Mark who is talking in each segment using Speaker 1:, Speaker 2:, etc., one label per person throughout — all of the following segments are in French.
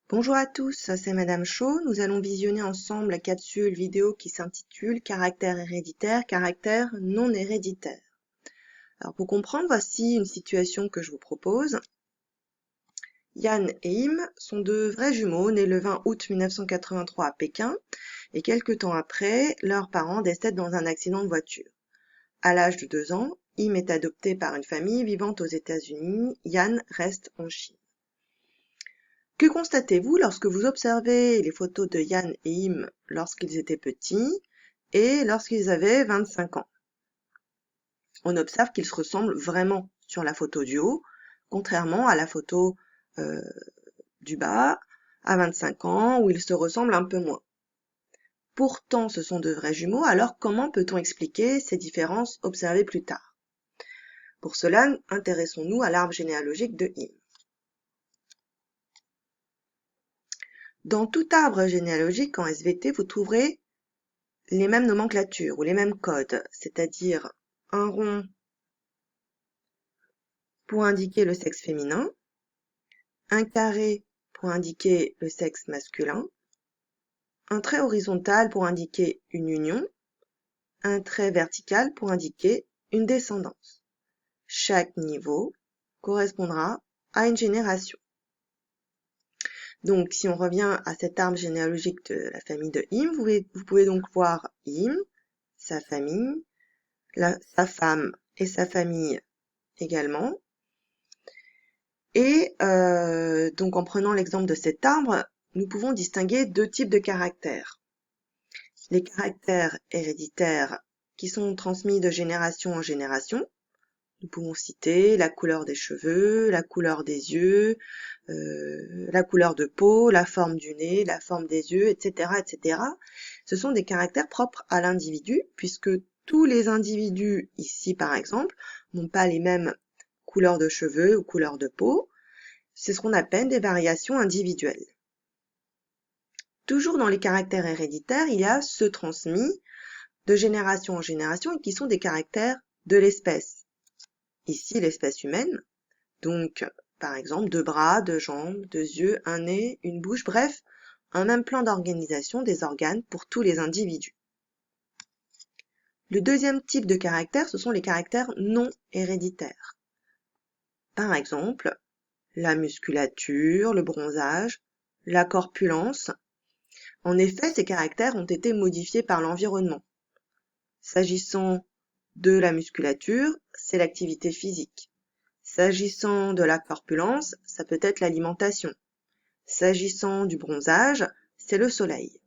Speaker 1: Bonjour à tous, c'est Madame Cho. Nous allons visionner ensemble la capsule vidéo qui s'intitule Caractère héréditaire, caractère non héréditaire. Alors pour comprendre, voici une situation que je vous propose. Yan et Im sont deux vrais jumeaux nés le 20 août 1983 à Pékin et quelques temps après, leurs parents décèdent dans un accident de voiture. À l'âge de 2 ans, Im est adopté par une famille vivant aux États-Unis, Yan reste en Chine. Que constatez-vous lorsque vous observez les photos de Yan et Im lorsqu'ils étaient petits et lorsqu'ils avaient 25 ans? On observe qu'ils se ressemblent vraiment sur la photo du haut, contrairement à la photo du bas, à 25 ans, où ils se ressemblent un peu moins. Pourtant, ce sont de vrais jumeaux, alors comment peut-on expliquer ces différences observées plus tard? Pour cela, intéressons-nous à l'arbre généalogique de Im. Dans tout arbre généalogique en SVT, vous trouverez les mêmes nomenclatures ou les mêmes codes, c'est-à-dire un rond pour indiquer le sexe féminin, un carré pour indiquer le sexe masculin, un trait horizontal pour indiquer une union, un trait vertical pour indiquer une descendance. Chaque niveau correspondra à une génération. Donc, si on revient à cet arbre généalogique de la famille de Im, vous pouvez donc voir Im, sa famille, sa femme et sa famille également. Et donc en prenant l'exemple de cet arbre, nous pouvons distinguer deux types de caractères. Les caractères héréditaires qui sont transmis de génération en génération. Nous pouvons citer la couleur des cheveux, la couleur des yeux, la couleur de peau, la forme du nez, la forme des yeux, etc., etc. Ce sont des caractères propres à l'individu, puisque tous les individus, ici par exemple, n'ont pas les mêmes couleurs de cheveux ou couleurs de peau. C'est ce qu'on appelle des variations individuelles. Toujours dans les caractères héréditaires, il y a ceux transmis de génération en génération et qui sont des caractères de l'espèce. Ici, l'espèce humaine, donc par exemple 2 bras, 2 jambes, 2 yeux, un nez, une bouche, bref, un même plan d'organisation des organes pour tous les individus. Le deuxième type de caractères, ce sont les caractères non héréditaires. Par exemple, la musculature, le bronzage, la corpulence. En effet, ces caractères ont été modifiés par l'environnement. S'agissant de la musculature, c'est l'activité physique. S'agissant de la corpulence, ça peut être l'alimentation. S'agissant du bronzage, c'est le soleil.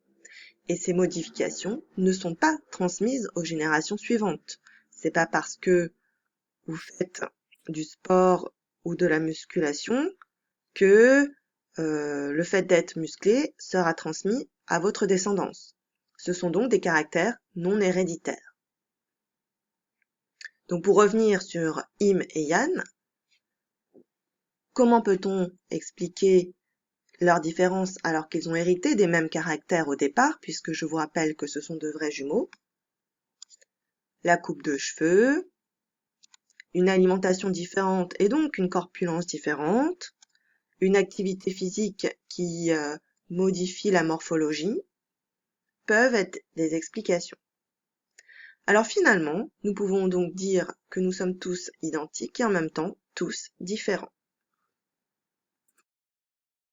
Speaker 1: Et ces modifications ne sont pas transmises aux générations suivantes. C'est pas parce que vous faites du sport ou de la musculation que le fait d'être musclé sera transmis à votre descendance. Ce sont donc des caractères non héréditaires. Donc pour revenir sur Im et Yan, comment peut-on expliquer leurs différences alors qu'ils ont hérité des mêmes caractères au départ, puisque je vous rappelle que ce sont de vrais jumeaux? La coupe de cheveux, une alimentation différente et donc une corpulence différente, une activité physique qui modifie la morphologie, peuvent être des explications. Alors finalement, nous pouvons donc dire que nous sommes tous identiques et en même temps tous différents.